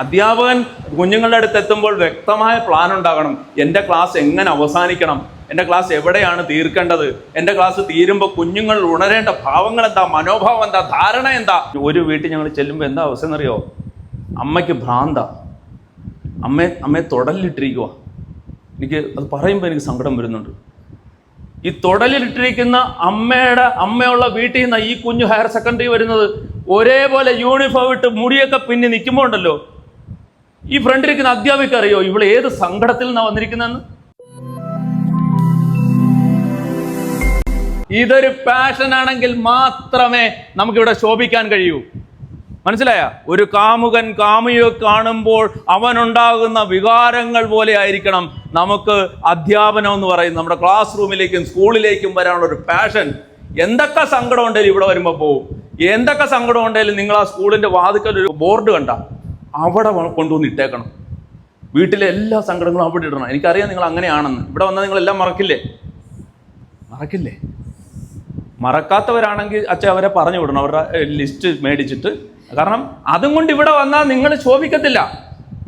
അധ്യാപകൻ കുഞ്ഞുങ്ങളുടെ അടുത്ത് എത്തുമ്പോൾ വ്യക്തമായ പ്ലാൻ ഉണ്ടാകണം. എൻ്റെ ക്ലാസ് എങ്ങനെ അവസാനിക്കണം, എൻ്റെ ക്ലാസ് എവിടെയാണ് തീർക്കേണ്ടത്, എൻ്റെ ക്ലാസ് തീരുമ്പോൾ കുഞ്ഞുങ്ങൾ ഉണരേണ്ട ഭാവങ്ങൾ എന്താ, മനോഭാവം എന്താ, ധാരണ എന്താ. ഒരു വീട്ടിൽ ഞങ്ങൾ ചെല്ലുമ്പോൾ എന്താ അവസ്ഥ എന്നറിയോ? അമ്മയ്ക്ക് ഭ്രാന്ത, അമ്മയെ തൊടലിലിട്ടിരിക്കുക. എനിക്ക് അത് പറയുമ്പോൾ എനിക്ക് സങ്കടം വരുന്നുണ്ട്. ഈ തൊടലിലിട്ടിരിക്കുന്ന അമ്മയുള്ള വീട്ടിൽ നിന്ന് ഈ കുഞ്ഞു ഹയർ സെക്കൻഡറി വരുന്നത് ഒരേപോലെ യൂണിഫോം ഇട്ട് മുടിയൊക്കെ പിന്നെ നിൽക്കുമ്പോൾ ഉണ്ടല്ലോ, ഈ ഫ്രണ്ടിലിരിക്കുന്ന അധ്യാപിക അറിയോ ഇവള് ഏത് സങ്കടത്തിൽ നിന്നാണ് വന്നിരിക്കുന്നതെന്ന്? ഇതൊരു പാഷൻ ആണെങ്കിൽ മാത്രമേ നമുക്കിവിടെ ശോഭിക്കാൻ കഴിയൂ. മനസ്സിലായ? ഒരു കാമുകൻ കാമുകിയെ കാണുമ്പോൾ അവനുണ്ടാകുന്ന വികാരങ്ങൾ പോലെ ആയിരിക്കണം നമുക്ക് അധ്യാപനം എന്ന് പറയുന്നത്. നമ്മുടെ ക്ലാസ് റൂമിലേക്കും സ്കൂളിലേക്കും വരാനുള്ള ഒരു പാഷൻ. എന്തൊക്കെ സങ്കടം ഉണ്ടെങ്കിലും ഇവിടെ വരുമ്പോൾ പോവും. എന്തൊക്കെ സങ്കടം ഉണ്ടെങ്കിലും നിങ്ങൾ ആ സ്കൂളിന്റെ വാതിക്കൽ ഒരു ബോർഡ് കണ്ട അവിടെ കൊണ്ടുവന്ന് ഇട്ടേക്കണം. വീട്ടിലെ എല്ലാ സങ്കടങ്ങളും അവിടെ ഇടണം. എനിക്കറിയാം നിങ്ങൾ അങ്ങനെയാണെന്ന്. ഇവിടെ വന്നാൽ നിങ്ങളെല്ലാം മറക്കില്ലേ? മറക്കാത്തവരാണെങ്കിൽ അച്ഛൻ അവരെ പറഞ്ഞു വിടണം, അവരുടെ ലിസ്റ്റ് മേടിച്ചിട്ട്. കാരണം അതും കൊണ്ട് ഇവിടെ വന്നാൽ നിങ്ങൾ ശോഭിക്കത്തില്ല.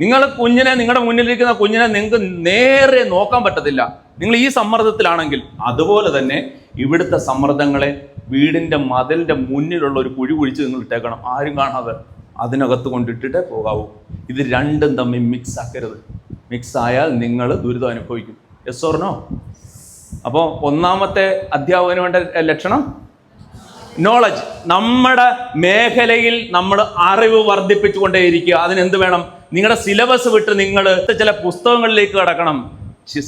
നിങ്ങളുടെ മുന്നിലിരിക്കുന്ന കുഞ്ഞിനെ നിങ്ങൾക്ക് നേരെ നോക്കാൻ പറ്റത്തില്ല, നിങ്ങൾ ഈ സമ്മർദ്ദത്തിലാണെങ്കിൽ. അതുപോലെ തന്നെ ഇവിടുത്തെ സമ്മർദ്ദങ്ങളെ വീടിന്റെ മതിലിന്റെ മുന്നിലുള്ള ഒരു കുഴി കുഴിച്ച് നിങ്ങൾ ഇട്ടേക്കണം, ആരും കാണാതെ. അതിനകത്ത് കൊണ്ടിട്ടിട്ടേ പോകാവൂ. ഇത് രണ്ടും തമ്മിൽ മിക്സ് ആക്കരുത്. മിക്സ് ആയാൽ നിങ്ങൾ ദുരിതം അനുഭവിക്കും. Yes or no? അപ്പോൾ ഒന്നാമത്തെ അധ്യാപകന് വേണ്ട ലക്ഷണം നോളജ്. നമ്മുടെ മേഖലയിൽ നമ്മൾ അറിവ് വർദ്ധിപ്പിച്ചുകൊണ്ടേയിരിക്കുക. അതിനെന്ത് വേണം? നിങ്ങളുടെ സിലബസ് വിട്ട് നിങ്ങൾ ചില പുസ്തകങ്ങളിലേക്ക് കടക്കണം.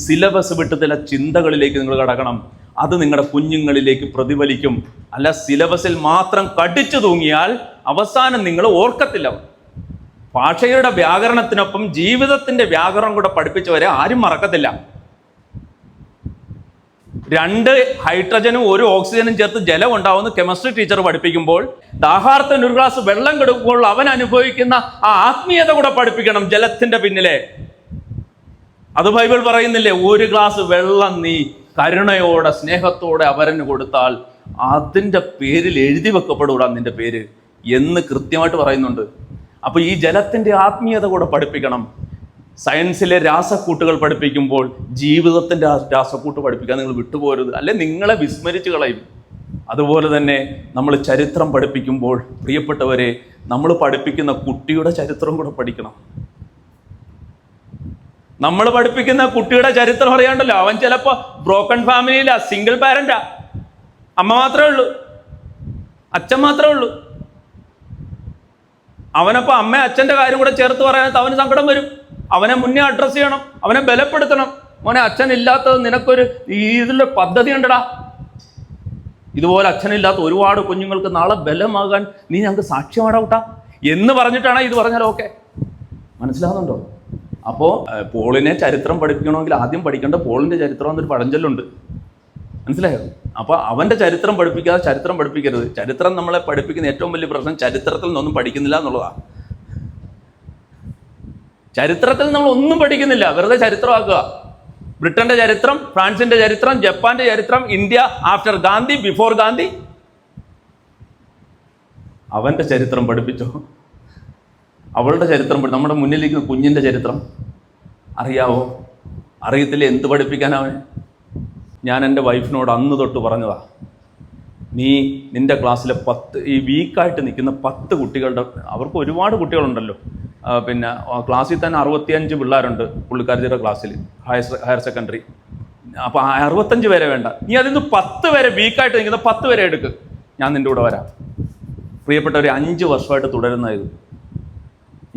സിലബസ് വിട്ട് ചില ചിന്തകളിലേക്ക് നിങ്ങൾ കടക്കണം. അത് നിങ്ങളുടെ കുഞ്ഞുങ്ങളിലേക്ക് പ്രതിഫലിക്കും. അല്ല സിലബസിൽ മാത്രം കടിച്ചു തൂങ്ങിയാൽ അവസാനം നിങ്ങൾ ഓർക്കത്തില്ല. ഭാഷയുടെ വ്യാകരണത്തിനൊപ്പം ജീവിതത്തിന്റെ വ്യാകരണം കൂടെ പഠിപ്പിച്ചവരെ ആരും മറക്കത്തില്ല. 2 ഹൈഡ്രജനും 1 ഓക്സിജനും ചേർത്ത് ജലം ഉണ്ടാവുന്ന കെമിസ്ട്രി ടീച്ചർ പഠിപ്പിക്കുമ്പോൾ, ദാഹാർത്തിന് ഒരു ഗ്ലാസ് വെള്ളം കൊടുക്കുമ്പോൾ അവൻ അനുഭവിക്കുന്ന ആ ആത്മീയത കൂടെ പഠിപ്പിക്കണം ജലത്തിന്റെ പിന്നിലെ. അത് ബൈബിൾ പറയുന്നില്ലേ? 1 ഗ്ലാസ് വെള്ളം നീ കരുണയോടെ സ്നേഹത്തോടെ അവരന് കൊടുത്താൽ അതിൻ്റെ പേരിൽ എഴുതി വെക്കപ്പെടൂടാ നിന്റെ പേര് എന്ന് കൃത്യമായിട്ട് പറയുന്നുണ്ട്. അപ്പൊ ഈ ജലത്തിന്റെ ആത്മീയത കൂടെ പഠിപ്പിക്കണം. സയൻസിലെ രാസക്കൂട്ടുകൾ പഠിപ്പിക്കുമ്പോൾ ജീവിതത്തിന്റെ രാസക്കൂട്ട് പഠിപ്പിക്കാൻ നിങ്ങൾ വിട്ടുപോരുത്, അല്ലെ നിങ്ങളെ വിസ്മരിച്ചു കളയും. അതുപോലെ തന്നെ നമ്മൾ ചരിത്രം പഠിപ്പിക്കുമ്പോൾ പ്രിയപ്പെട്ടവരെ, നമ്മൾ പഠിപ്പിക്കുന്ന കുട്ടിയുടെ ചരിത്രം കൂടെ പഠിക്കണം. നമ്മൾ പഠിപ്പിക്കുന്ന കുട്ടിയുടെ ചരിത്രം അറിയാണ്ടല്ലോ, അവൻ ചിലപ്പോൾ ബ്രോക്കൺ ഫാമിലിയിലാ, സിംഗിൾ പാരന്റാ, അമ്മ മാത്രമേ ഉള്ളൂ, അച്ഛൻ മാത്രമേ ഉള്ളൂ. അവനപ്പോൾ അമ്മ അച്ഛൻ്റെ കാര്യം കൂടെ ചേർത്ത് പറയാനത്ത് അവന് സങ്കടം വരും. അവനെ മുന്നേ അഡ്രസ്സ് ചെയ്യണം, അവനെ ബലപ്പെടുത്തണം. മോനെ അച്ഛൻ ഇല്ലാത്തത് നിനക്കൊരു ഇതിലെ പദ്ധതി ഉണ്ടടാ. ഇതുപോലെ അച്ഛനില്ലാത്ത ഒരുപാട് കുഞ്ഞുങ്ങൾക്ക് നാളെ ബലമാകാൻ നീ ഞങ്ങൾക്ക് സാക്ഷ്യമാടാവട്ടാ എന്ന് പറഞ്ഞിട്ടാണ് ഇത് പറഞ്ഞാൽ ഓക്കെ. മനസ്സിലാകുന്നുണ്ടോ? അപ്പോൾ പോളിനെ ചരിത്രം പഠിപ്പിക്കണമെങ്കിൽ ആദ്യം പഠിക്കേണ്ട പോളിൻ്റെ ചരിത്രം എന്നൊരു പഴഞ്ചൊല്ലുണ്ട്. മനസ്സിലായോ? അപ്പോൾ അവൻ്റെ ചരിത്രം പഠിപ്പിക്കാതെ ചരിത്രം പഠിപ്പിക്കരുത്. ചരിത്രം നമ്മളെ പഠിപ്പിക്കുന്ന ഏറ്റവും വലിയ പ്രശ്നം ചരിത്രത്തിൽ നിന്നൊന്നും പഠിക്കുന്നില്ല എന്നുള്ളതാണ്. ചരിത്രത്തിൽ നമ്മൾ ഒന്നും പഠിക്കുന്നില്ല, വെറുതെ ചരിത്രമാക്കുക. ബ്രിട്ടന്റെ ചരിത്രം, ഫ്രാൻസിന്റെ ചരിത്രം, ജപ്പാന്റെ ചരിത്രം, India after Gandhi, before Gandhi. അവന്റെ ചരിത്രം പഠിപ്പിച്ചോ? അവളുടെ ചരിത്രം, നമ്മുടെ മുന്നിലിരിക്കുന്ന കുഞ്ഞിന്റെ ചരിത്രം അറിയാവോ? അറിയത്തില്ല, എന്ത് പഠിപ്പിക്കാനവൻ? ഞാൻ എൻ്റെ വൈഫിനോട് അന്ന് തൊട്ട് പറഞ്ഞതാ, നിന്റെ ക്ലാസ്സിലെ 10 ഈ വീക്കായിട്ട് നിൽക്കുന്ന 10 കുട്ടികളുടെ, അവർക്ക് ഒരുപാട് കുട്ടികളുണ്ടല്ലോ, പിന്നെ ക്ലാസ്സിൽ തന്നെ 65 പിള്ളേരുണ്ട് പുള്ളിക്കാരിയുടെ ക്ലാസ്സിൽ, ഹയർ സെക്കൻഡറി. അപ്പോൾ 65 പേരെ വേണ്ട, നീ അതിൽ നിന്ന് 10 പേരെ വീക്കായിട്ട് നിൽക്കുന്ന 10 പേരെ എടുക്ക്, ഞാൻ നിൻ്റെ കൂടെ വരാം. പ്രിയപ്പെട്ടവർ, 5 വർഷമായിട്ട് തുടരുന്നതായത്.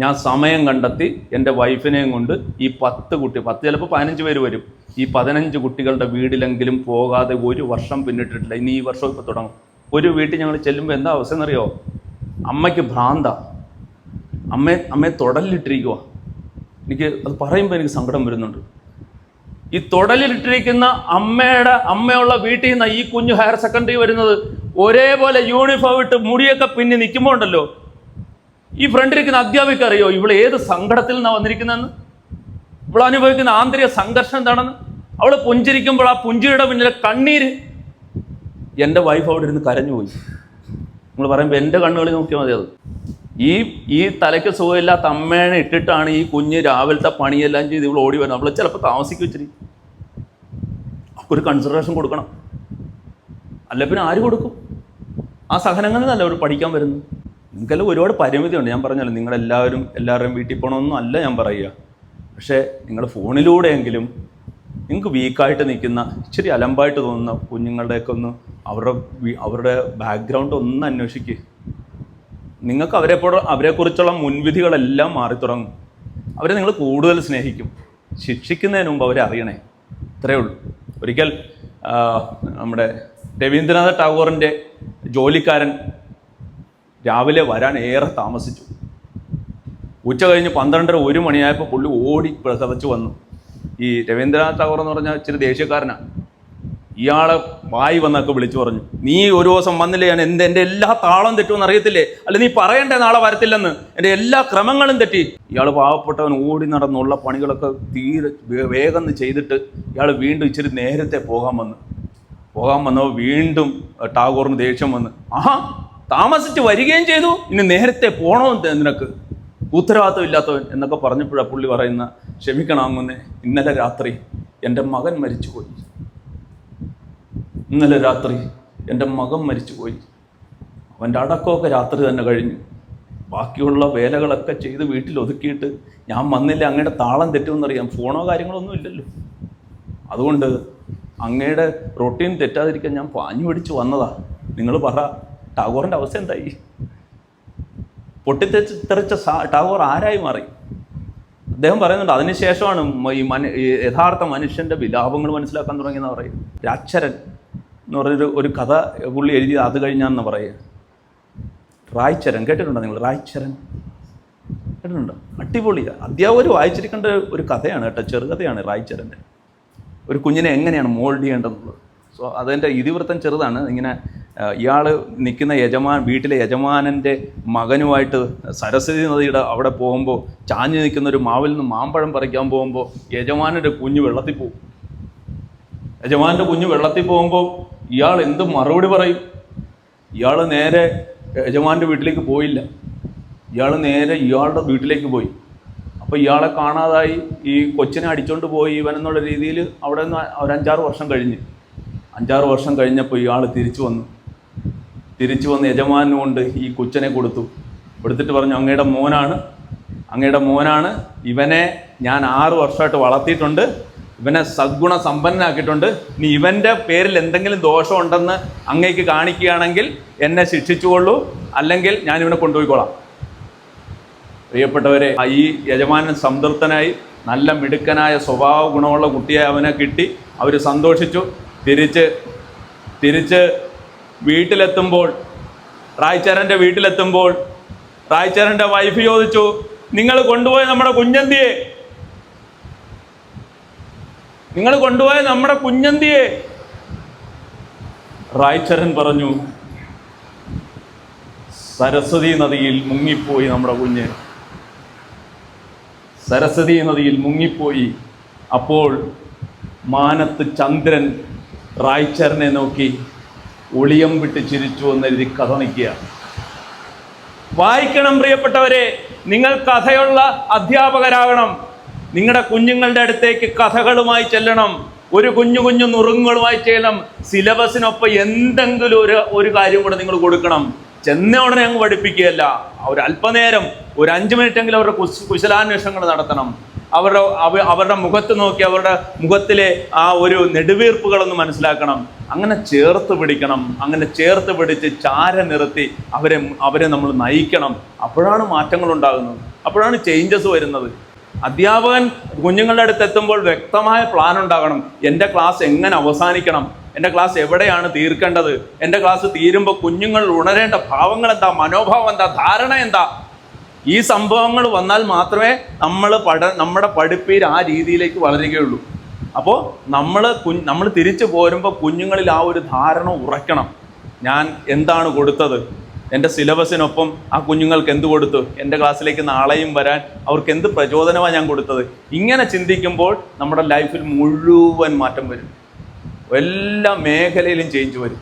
ഞാൻ സമയം കണ്ടെത്തി എൻ്റെ വൈഫിനെയും കൊണ്ട് ഈ 10 ചിലപ്പോൾ 15 പേര് വരും, ഈ 15 കുട്ടികളുടെ വീട്ടിലെങ്കിലും പോകാതെ 1 വർഷം പിന്നിട്ടിട്ടില്ല. ഇനി ഈ വർഷം ഇപ്പോൾ തുടങ്ങും. ഒരു വീട്ടിൽ ഞങ്ങൾ ചെല്ലുമ്പോൾ എന്താ അവസ്ഥ എന്നറിയോ? അമ്മയ്ക്ക് ഭ്രാന്ത, അമ്മയെ തൊടലിലിട്ടിരിക്കുക. എനിക്ക് അത് പറയുമ്പോൾ എനിക്ക് സങ്കടം വരുന്നുണ്ട്. ഈ തൊടലിലിട്ടിരിക്കുന്ന അമ്മയുള്ള വീട്ടിൽ നിന്ന് ഈ കുഞ്ഞു ഹയർ സെക്കൻഡറി വരുന്നത് ഒരേപോലെ യൂണിഫോം ഇട്ട് മുടിയൊക്കെ പിന്നെ നിൽക്കുമ്പോൾ ഉണ്ടല്ലോ, ഈ ഫ്രണ്ടിലിരിക്കുന്ന അധ്യാപിക അറിയോ ഇവൾ ഏത് സങ്കടത്തിൽ നിന്നാണ് വന്നിരിക്കുന്നതെന്ന്? ഇവൾ അനുഭവിക്കുന്ന ആന്തരിക സംഘർഷം എന്താണെന്ന്? അവൾ പുഞ്ചിരിക്കുമ്പോൾ ആ പുഞ്ചിരിയുടെ പിന്നിലെ കണ്ണീര്. എൻ്റെ വൈഫ് അവിടെ ഇരുന്ന് കരഞ്ഞുപോയി. നിങ്ങൾ പറയുമ്പോൾ എൻ്റെ കണ്ണുകളിൽ നോക്കിയാൽ മതി. അത് ഈ തലയ്ക്ക് സുഖമില്ലാത്ത അമ്മേനെ ഇട്ടിട്ടാണ് ഈ കുഞ്ഞ് രാവിലത്തെ പണിയെല്ലാം ചെയ്ത് ഇവൾ ഓടി വരുന്നത്. അവൾ ചിലപ്പോൾ താമസിക്കും ഇച്ചിരി. ഒരു കൺസിഡറേഷൻ കൊടുക്കണം. അല്ല പിന്നെ ആര് കൊടുക്കും? ആ സഹനങ്ങളിൽ നിന്നല്ല അവർ പഠിക്കാൻ വരുന്നത്. നിങ്ങൾക്കെല്ലാം ഒരുപാട് പരിമിതിയുണ്ട്. ഞാൻ പറഞ്ഞല്ലോ, എല്ലാവരുടെയും വീട്ടിൽ പോകണമെന്നും അല്ല ഞാൻ പറയുക. പക്ഷേ നിങ്ങൾ ഫോണിലൂടെയെങ്കിലും നിങ്ങൾക്ക് വീക്കായിട്ട് നിൽക്കുന്ന, ഇച്ചിരി അലമ്പായിട്ട് തോന്നുന്ന കുഞ്ഞുങ്ങളുടെയൊക്കെ ഒന്ന് അവരുടെ ബാക്ക്ഗ്രൗണ്ട് ഒന്ന് അന്വേഷിക്കുക. നിങ്ങൾക്ക് അവരെക്കുറിച്ചുള്ള മുൻവിധികളെല്ലാം മാറിത്തുടങ്ങും. അവരെ നിങ്ങൾ കൂടുതൽ സ്നേഹിക്കും. ശിക്ഷിക്കുന്നതിന് മുമ്പ് അവരെ അറിയണേ. ഇത്രയേ ഉള്ളൂ. ഒരിക്കൽ നമ്മുടെ രവീന്ദ്രനാഥ ടാഗോറിൻ്റെ ജോലിക്കാരൻ രാവിലെ വരാൻ ഏറെ താമസിച്ചു. ഉച്ച കഴിഞ്ഞ് 12-1 മണിയായപ്പോൾ പുള്ളി ഓടി പ്രസവിച്ച് വന്നു. ഈ രവീന്ദ്രനാഥ ടാഗോർ എന്ന് പറഞ്ഞാൽ ഇച്ചിരി ദേഷ്യക്കാരനാണ്. ഇയാളെ വായി വന്നൊക്കെ വിളിച്ചു പറഞ്ഞു, നീ ഒരു ദിവസം വന്നില്ലേ, ഞാൻ എൻ്റെ എല്ലാ താളം തെറ്റുമെന്ന് അറിയത്തില്ലേ? അല്ല നീ പറയണ്ടേ നാളെ വരത്തില്ലെന്ന്? എൻ്റെ എല്ലാ ക്രമങ്ങളും തെറ്റി. ഇയാൾ പാവപ്പെട്ടവൻ ഓടി നടന്നുള്ള പണികളൊക്കെ തീരെ വേഗം ചെയ്തിട്ട് ഇയാൾ വീണ്ടും ഇച്ചിരി നേരത്തെ പോകാൻ വന്നപ്പോൾ വീണ്ടും ടാഗോറിന് ദേഷ്യം വന്ന്, ആഹാ താമസിച്ച് വരികയും ചെയ്തു, ഇനി നേരത്തെ പോകണോ നിനക്ക്, ഉത്തരവാദിത്വം ഇല്ലാത്തവൻ എന്നൊക്കെ പറഞ്ഞപ്പോഴാണ് പുള്ളി പറയുന്ന, ക്ഷമിക്കണം അങ്ങുന്നേ, ഇന്നലെ രാത്രി എൻ്റെ മകൻ മരിച്ചുപോയി. ഇന്നലെ രാത്രി എൻ്റെ മകൻ മരിച്ചുപോയി. അവൻ്റെ അടക്കമൊക്കെ രാത്രി തന്നെ കഴിഞ്ഞു. ബാക്കിയുള്ള വേലകളൊക്കെ ചെയ്ത് വീട്ടിൽ ഒതുക്കിയിട്ട് ഞാൻ വന്നില്ല, അങ്ങയുടെ താളം തെറ്റുമെന്നറിയാം. ഫോണോ കാര്യങ്ങളൊന്നും ഇല്ലല്ലോ. അതുകൊണ്ട് അങ്ങയുടെ റൊട്ടീൻ തെറ്റാതിരിക്കാൻ ഞാൻ പാഞ്ഞു പിടിച്ച് വന്നതാ. നിങ്ങൾ പറ, ടാഗോറിൻ്റെ അവസ്ഥ എന്തായി? പൊട്ടിത്തെറിച്ച ടാഗോർ ആരായി മാറി? അദ്ദേഹം പറയുന്നുണ്ട്, അതിനുശേഷമാണ് ഈ യഥാർത്ഥ മനുഷ്യൻ്റെ വിലാപങ്ങൾ മനസ്സിലാക്കാൻ തുടങ്ങിയെന്ന് പറയും. രാക്ഷരൻ എന്ന് പറഞ്ഞൊരു കഥ പുള്ളി എഴുതി, അത് കഴിഞ്ഞാന്ന് പറയുക. റായ്ചരൻ കേട്ടിട്ടുണ്ടോ നിങ്ങൾ? റായ്ചരൻ കേട്ടിട്ടുണ്ടോ? അടിപൊളിയാണ്. അധ്യാപകർ വായിച്ചിരിക്കേണ്ട ഒരു കഥയാണ് കേട്ടോ, ചെറുകഥയാണ് റായ്ചരൻ്റെ. ഒരു കുഞ്ഞിനെ എങ്ങനെയാണ് മോൾഡ് ചെയ്യേണ്ടതെന്നുള്ളത്. സോ അതിൻ്റെ ഇതിവൃത്തം ചെറുതാണ്. ഇങ്ങനെ ഇയാൾ നിൽക്കുന്ന വീട്ടിലെ യജമാനൻ്റെ മകനുമായിട്ട് സരസ്വതി നദിയുടെ അവിടെ പോകുമ്പോൾ ചാഞ്ഞു നിൽക്കുന്ന ഒരു മാവിൽ നിന്ന് മാമ്പഴം പറിക്കാൻ പോകുമ്പോൾ യജമാനൻ്റെ കുഞ്ഞ് വെള്ളത്തിൽ പോകും. യജമാനൻ്റെ കുഞ്ഞ് വെള്ളത്തിൽ പോകുമ്പോൾ ഇയാൾ എന്ത് മറുപടി പറയും? ഇയാൾ നേരെ യജമാൻ്റെ വീട്ടിലേക്ക് പോയില്ല, ഇയാൾ നേരെ ഇയാളുടെ വീട്ടിലേക്ക് പോയി. അപ്പോൾ ഇയാളെ കാണാതായി, ഈ കൊച്ചിനെ അടിച്ചുകൊണ്ട് പോയി ഇവനെന്നുള്ള രീതിയിൽ അവിടെ നിന്ന് ഒരു 5-6 വർഷം കഴിഞ്ഞ് 5-6 വർഷം കഴിഞ്ഞപ്പോൾ ഇയാൾ തിരിച്ചു വന്ന് യജമാനും കൊണ്ട് ഈ കൊച്ചിനെ കൊടുത്തിട്ട് പറഞ്ഞു, അങ്ങയുടെ മോനാണ്, ഇവനെ ഞാൻ 6 വർഷമായിട്ട് വളർത്തിയിട്ടുണ്ട്, ഇവനെ സദ്ഗുണ സമ്പന്നനാക്കിയിട്ടുണ്ട്. ഇനി ഇവൻ്റെ പേരിൽ എന്തെങ്കിലും ദോഷമുണ്ടെന്ന് അങ്ങേക്ക് കാണിക്കുകയാണെങ്കിൽ എന്നെ ശിക്ഷിച്ചുകൊള്ളൂ, അല്ലെങ്കിൽ ഞാൻ ഇവനെ കൊണ്ടുപോയിക്കോളാം. പ്രിയപ്പെട്ടവരെ, ഈ യജമാനൻ സംതൃപ്തനായി, നല്ല മിടുക്കനായ സ്വഭാവ ഗുണമുള്ള കുട്ടിയെ അവനെ കിട്ടി. അവർ സന്തോഷിച്ചു. തിരിച്ച് വീട്ടിലെത്തുമ്പോൾ, റായ്ചരൻ്റെ വീട്ടിലെത്തുമ്പോൾ റായ്ചരൻ്റെ വൈഫ് ചോദിച്ചു, നിങ്ങൾ കൊണ്ടുപോയ നമ്മുടെ കുഞ്ഞന്തിയെ? റായ്ചരൻ പറഞ്ഞു, സരസ്വതി നദിയിൽ മുങ്ങിപ്പോയി നമ്മുടെ കുഞ്ഞ്, സരസ്വതി നദിയിൽ മുങ്ങിപ്പോയി. അപ്പോൾ മാനത്ത് ചന്ദ്രൻ റായ്ചരനെ നോക്കി ഒളിയം വിട്ട് ചിരിച്ചു എന്നെഴുതി കഥ നിൽക്കുക. വായിക്കണം പ്രിയപ്പെട്ടവരെ, നിങ്ങൾ കഥയുള്ള അധ്യാപകരാകണം. നിങ്ങളുടെ കുഞ്ഞുങ്ങളുടെ അടുത്തേക്ക് കഥകളുമായി ചെല്ലണം, ഒരു കുഞ്ഞു നുറുങ്ങുകളുമായി ചെയ്യണം. സിലബസിനൊപ്പം എന്തെങ്കിലും ഒരു കാര്യം കൂടെ നിങ്ങൾ കൊടുക്കണം. ചെന്ന ഉടനെ അങ്ങ് പഠിപ്പിക്കുകയല്ല, ഒരു അല്പനേരം, ഒരു 5 മിനിറ്റെങ്കിലും അവരുടെ കുശലാന്വേഷണങ്ങൾ നടത്തണം. അവരുടെ മുഖത്ത് നോക്കി അവരുടെ മുഖത്തിലെ ആ ഒരു നെടുവീർപ്പുകളൊന്ന് മനസ്സിലാക്കണം. അങ്ങനെ ചേർത്ത് പിടിക്കണം. അങ്ങനെ ചേർത്ത് പിടിച്ച് ചാര നിർത്തി അവരെ നമ്മൾ നയിക്കണം. അപ്പോഴാണ് മാറ്റങ്ങൾ ഉണ്ടാകുന്നത്, അപ്പോഴാണ് ചേഞ്ചസ് വരുന്നത്. അധ്യാപകൻ കുഞ്ഞുങ്ങളുടെ അടുത്ത് എത്തുമ്പോൾ വ്യക്തമായ പ്ലാൻ ഉണ്ടാകണം. എൻ്റെ ക്ലാസ് എങ്ങനെ അവസാനിക്കണം, എൻ്റെ ക്ലാസ് എവിടെയാണ് തീർക്കേണ്ടത്, എൻ്റെ ക്ലാസ് തീരുമ്പോൾ കുഞ്ഞുങ്ങൾ ഉണരേണ്ട ഭാവങ്ങൾ എന്താ, മനോഭാവം എന്താ, ധാരണ എന്താ. ഈ സംഭവങ്ങൾ വന്നാൽ മാത്രമേ നമ്മുടെ പഠിപ്പീര് ആ രീതിയിലേക്ക് വളരുകയുള്ളൂ. അപ്പോൾ നമ്മൾ തിരിച്ചു പോരുമ്പോൾ കുഞ്ഞുങ്ങളിൽ ആ ഒരു ധാരണ ഉറയ്ക്കണം. ഞാൻ എന്താണ് കൊടുത്തത്, എൻ്റെ സിലബസിനൊപ്പം ആ കുഞ്ഞുങ്ങൾക്ക് എന്ത് കൊടുത്തു, എൻ്റെ ക്ലാസ്സിലേക്ക് നാളെയും വരാൻ അവർക്ക് എന്ത് പ്രചോദനമാണ് ഞാൻ കൊടുത്തത്. ഇങ്ങനെ ചിന്തിക്കുമ്പോൾ നമ്മുടെ ലൈഫിൽ മുഴുവൻ മാറ്റം വരും, എല്ലാ മേഖലയിലും ചേഞ്ച് വരും.